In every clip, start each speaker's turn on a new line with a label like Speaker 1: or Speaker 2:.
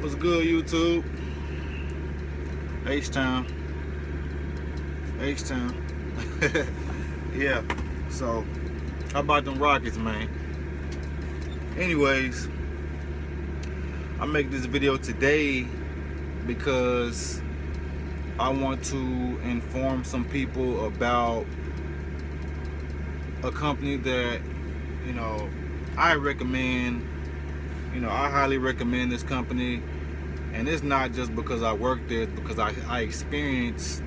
Speaker 1: What's good, YouTube? H-Town. H-Town. Yeah. So, how about them Rockets, man? Anyways, I make this video today because I want to inform some people about a company that, I recommend. I highly recommend this company. And it's not just because I work there, it's because I experienced,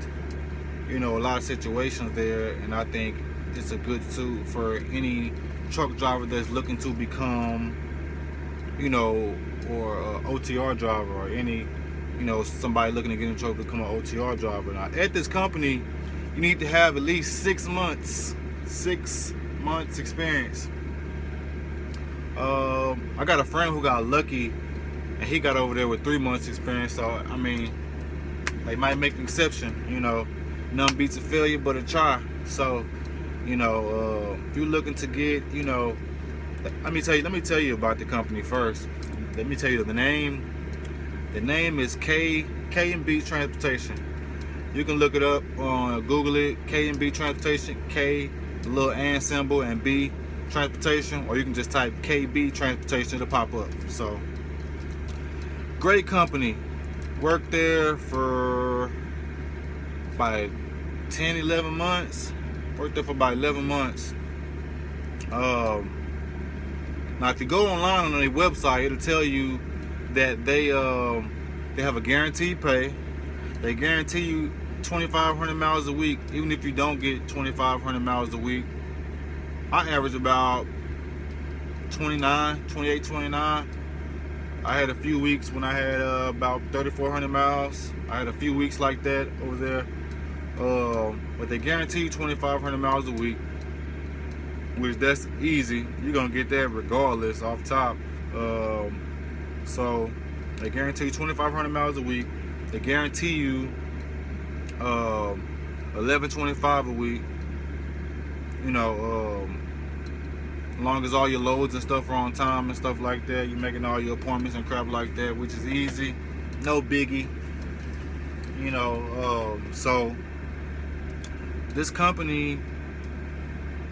Speaker 1: a lot of situations there, and I think it's a good suit for any truck driver that's looking to become, or a OTR driver, or any, somebody looking to get in truck to become an OTR driver. Now, at this company, you need to have at least 6 months experience. I got a friend who got lucky and he got over there with 3 months experience. So I mean, they might make an exception. None beats a failure but a try. So if you're looking to get, let me tell you about the company first. Let me tell you the name. The name is K&B Transportation. You can look it up on Google it. K&B Transportation. K, the little and symbol, and B Transportation, or you can just type KB Transportation to pop up. So, great company. Worked there for about 11 months. Worked there for about 11 months. Now, if you go online on their website, it'll tell you that they have a guaranteed pay. They guarantee you 2,500 miles a week, even if you don't get 2,500 miles a week. I average about 28, 29. I had a few weeks when I had about 3,400 miles. I had a few weeks like that over there. But they guarantee you 2,500 miles a week, which that's easy. You're going to get that regardless off top. So they guarantee you 2,500 miles a week. They guarantee you $11.25 a week. As long as all your loads and stuff are on time and stuff like that, you're making all your appointments and crap like that, which is easy, no biggie. So this company,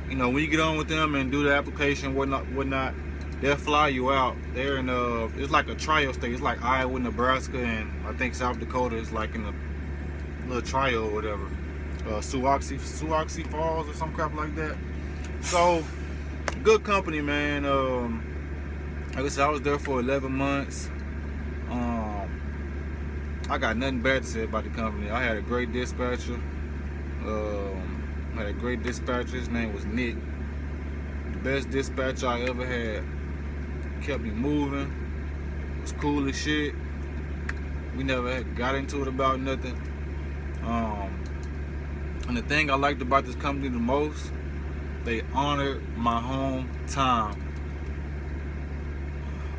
Speaker 1: when you get on with them and do the application, whatnot, they'll fly you out. They're in it's like a trial state. It's like Iowa, Nebraska, and I think South Dakota is like in a little trial or whatever. Suoxy Falls or some crap like that. So, good company, man. Like I said, I was there for 11 months. I got nothing bad to say about the company. I had a great dispatcher. His name was Nick. The best dispatcher I ever had. Kept me moving. Was cool as shit. We never got into it about nothing. And the thing I liked about this company the most, they honored my home time.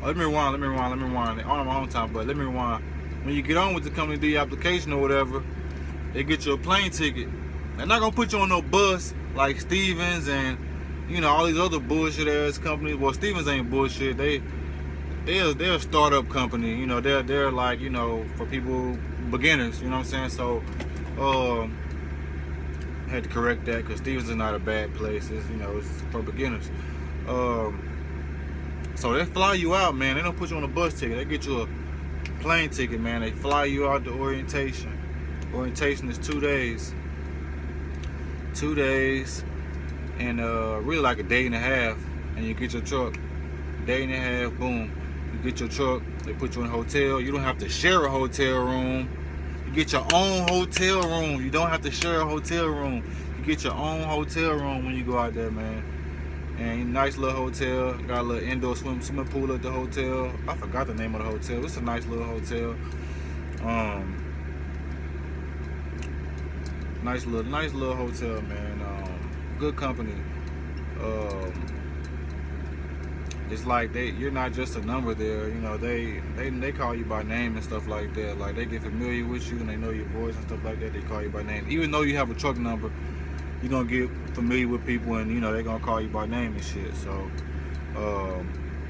Speaker 1: Let me rewind. They honor my home time, but let me rewind. When you get on with the company, do your application or whatever, they get you a plane ticket. They're not gonna put you on no bus like Stevens and all these other bullshit ass companies. Well, Stevens ain't bullshit. They're a startup company. They're like for people, beginners. You know what I'm saying? So, had to correct that because Stevens is not a bad place. It's for beginners. So they fly you out, man. They don't put you on a bus ticket. They get you a plane ticket, man. They fly you out to orientation. Orientation is 2 days. 2 days, and really like a day and a half, and you get your truck. Day and a half, boom. You get your truck. They put you in a hotel. You don't have to share a hotel room. You get your own hotel room. You don't have to share a hotel room. You get your own hotel room when you go out there, man. And nice little hotel. Got a little indoor swimming pool at the hotel. I forgot the name of the hotel. It's a nice little hotel. Nice little hotel, man. Good company. It's like you're not just a number there. They call you by name and stuff like that. Like they get familiar with you and they know your voice and stuff like that. They call you by name, even though you have a truck number. You're gonna get familiar with people and they're gonna call you by name and shit. So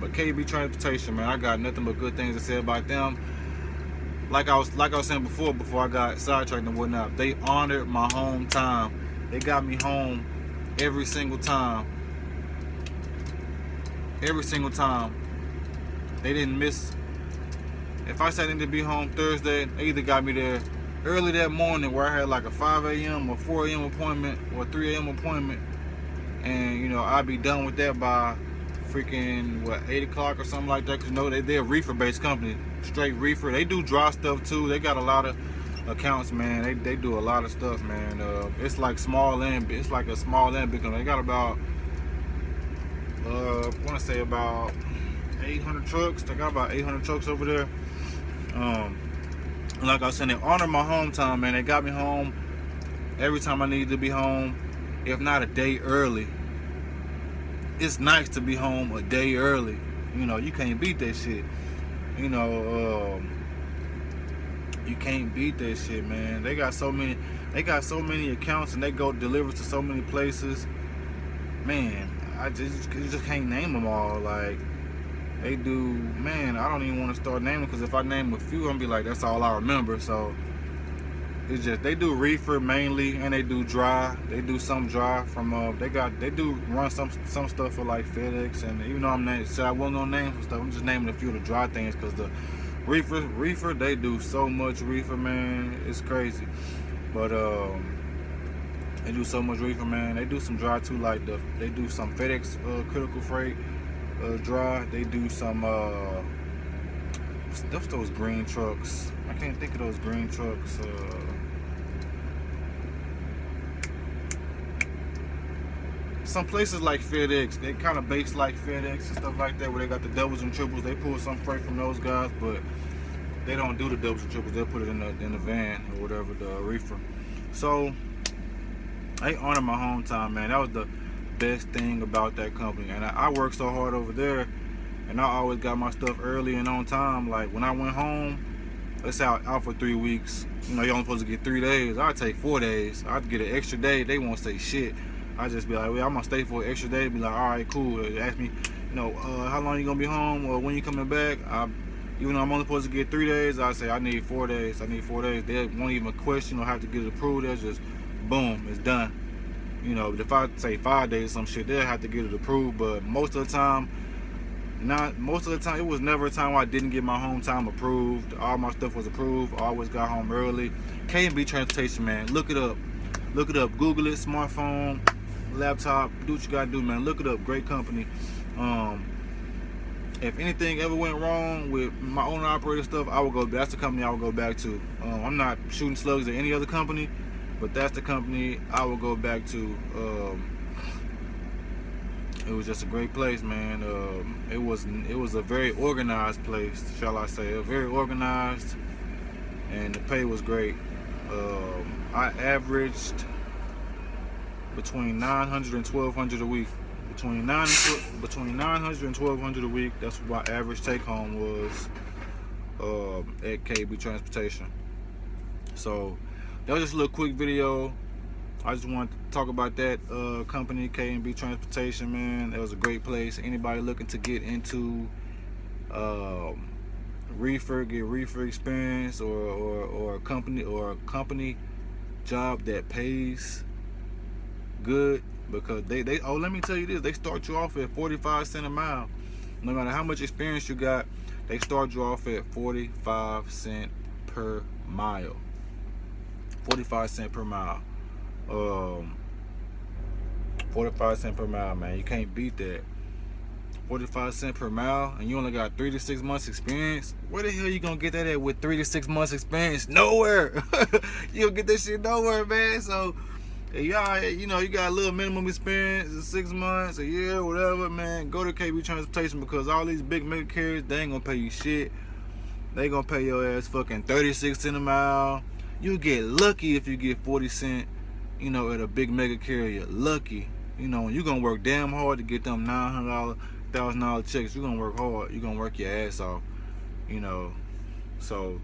Speaker 1: But KB Transportation, man, I got nothing but good things to say about them. Like I was saying before I got sidetracked and whatnot, they honored my home time. They got me home every single time. Every single time. They didn't miss. If I said I needed to be home Thursday, they either got me there early that morning where I had like a 5 a.m. or 4 a.m. appointment or 3 a.m. appointment. And, you know, I'd be done with that by freaking, 8 o'clock or something like that. Because, you know, they're a reefer-based company. Straight reefer. They do dry stuff, too. They got a lot of accounts, man. They do a lot of stuff, man. It's like small and it's like a small and big company. They got about, I want to say about 800 trucks. They got about 800 trucks over there. Like I was saying, they honor my home time, man. They got me home every time I needed to be home, if not a day early. It's nice to be home a day early. You know, you can't beat that shit. You know, you can't beat that shit, man. They got so many accounts, and they go deliver to so many places. Man, you just can't name them all. Like, they do, man, I don't even want to start naming, because if I name a few, I'm gonna be like, that's all I remember. So it's just, they do reefer mainly, and they do dry. They do some dry from they do run some stuff for like FedEx, and even though I wasn't gonna name some stuff, I'm just naming a few of the dry things, because the reefer, they do so much reefer, man, it's crazy. But they do so much reefer, man. They do some dry too, like they do some FedEx critical freight dry. They do some what's those green trucks? I can't think of those green trucks. Some places like FedEx, they kind of base like FedEx and stuff like that, where they got the doubles and triples. They pull some freight from those guys, but they don't do the doubles and triples. They'll put it in the van or whatever, the reefer. So they honor my home time, man. That was the best thing about that company. And I worked so hard over there, and I always got my stuff early and on time. Like when I went home, let's say out for 3 weeks, you know, you're only supposed to get 3 days. I'd take 4 days. I'd get an extra day. They won't say shit. I just be like, well, I'm gonna stay for an extra day. Be like, all right, cool. They ask me, you know, how long you gonna be home, or when you coming back? Even though I'm only supposed to get 3 days, I say I need 4 days. I need 4 days. They won't even question or have to get it approved. They're just, boom, it's done. You know, if I say 5 days or some shit, they'll have to get it approved. But most of the time, it was never a time where I didn't get my home time approved. All my stuff was approved. I always got home early. KB Transportation, man. Look it up. Look it up. Google it. Smartphone, laptop. Do what you gotta do, man. Look it up. Great company. If anything ever went wrong with my owner operator stuff, I would go. That's the company I would go back to. I'm not shooting slugs at any other company, but that's the company I would go back to. It was just a great place, man. It was a very organized place, shall I say? Very organized, and the pay was great. I averaged between $900 and $1,200 a week. Between 900 and 1,200 a week. That's what my average take home was at KB Transportation. So that was just a little quick video. I just wanted to talk about that company, KB Transportation, man. It was a great place. Anybody looking to get into reefer experience, or a company job that pays good, because they let me tell you this, they start you off at 45 cents a mile. No matter how much experience you got, they start you off at 45 cents per mile. 45 cents per mile. 45 cents per mile, man. You can't beat that. 45 cents per mile, and you only got 3 to 6 months experience. Where the hell you gonna get that at with 3 to 6 months experience? Nowhere. You don't get that shit nowhere, man. So y'all, you know, you got a little minimum experience, 6 months, a year, whatever, man. Go to KB Transportation, because all these big mega carriers, they ain't gonna pay you shit. They gonna pay your ass fucking 36 cents a mile. You get lucky if you get 40 cents, you know, at a big mega carrier. Lucky. You know, you gonna work damn hard to get them $900, $1,000 checks. You gonna work hard. You gonna work your ass off. You know, so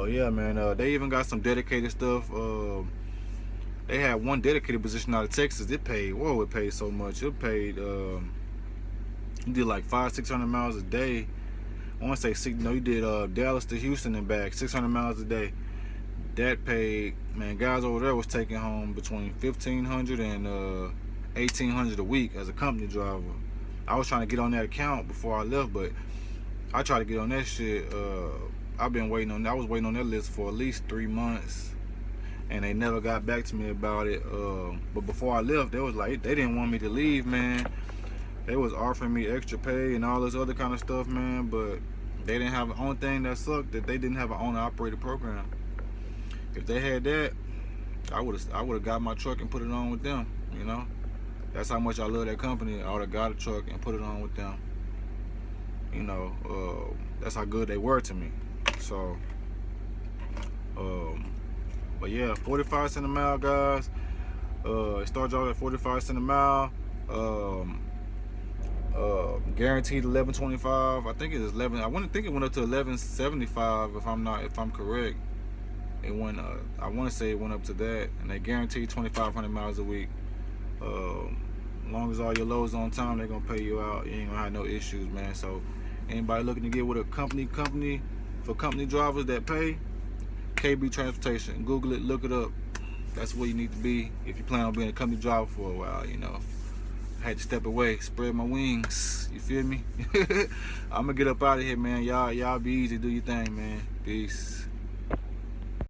Speaker 1: yeah, man. They even got some dedicated stuff. They had one dedicated position out of Texas. It paid. Whoa! It paid so much. It paid. You did like 500-600 miles a day. I want to say six. No, you did Dallas to Houston and back, 600 miles a day. That paid, man. Guys over there was taking home between 1,500 and 1,800 a week as a company driver. I was trying to get on that account before I left, but I tried to get on that shit. I've been waiting on. I was waiting on that list for at least 3 months, and they never got back to me about it. But before I left, they was like, they didn't want me to leave, man. They was offering me extra pay and all this other kind of stuff, man. But they didn't have. The only thing that sucked that they didn't have an owner-operated program. If they had that, I would have got my truck and put it on with them. You know, that's how much I love that company. I would have got a truck and put it on with them. You know, that's how good they were to me. So, but yeah, 45 cents a mile, guys. It starts off at 45 cents a mile. Guaranteed 11.25. I think it is 11. I want to think it went up to 11.75 if I'm correct. It went. I want to say it went up to that, and they guaranteed 2,500 miles a week. As long as all your loads on time, they're gonna pay you out. You ain't gonna have no issues, man. So anybody looking to get with a company for company drivers that pay, KB Transportation. Google it, look it up. That's where you need to be if you plan on being a company driver for a while. You know, I had to step away, spread my wings. You feel me? I'm gonna get up out of here, man. Y'all be easy, do your thing, man. Peace.